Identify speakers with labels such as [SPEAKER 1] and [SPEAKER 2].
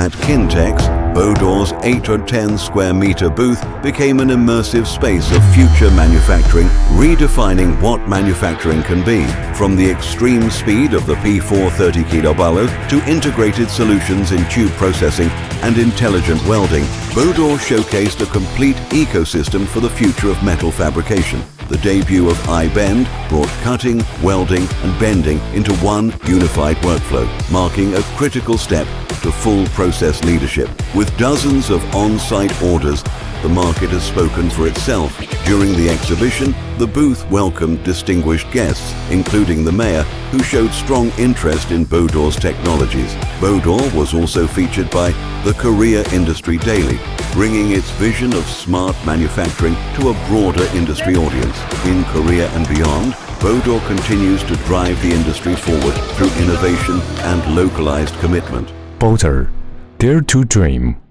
[SPEAKER 1] At Kintex, Bodor's 8 or 10 square meter booth became an immersive space of future manufacturing, redefining what manufacturing can be, from the extreme speed of the P4 30 kilo to integrated solutions in tube processing and intelligent welding. Bodor showcased a complete ecosystem for the future of metal fabrication. The debut of iBend brought cutting, welding and bending into one unified workflow, marking a critical step to full process leadership. With dozens of on-site orders, the market has spoken for itself. During the exhibition, the booth welcomed distinguished guests, including the mayor, who showed strong interest in Bodor's technologies. Bodor was also featured by the Korea Industry Daily, bringing its vision of smart manufacturing to a broader industry audience. In Korea and beyond, Bodor continues to drive the industry forward through innovation and localized commitment.
[SPEAKER 2] Bodor, dare to dream.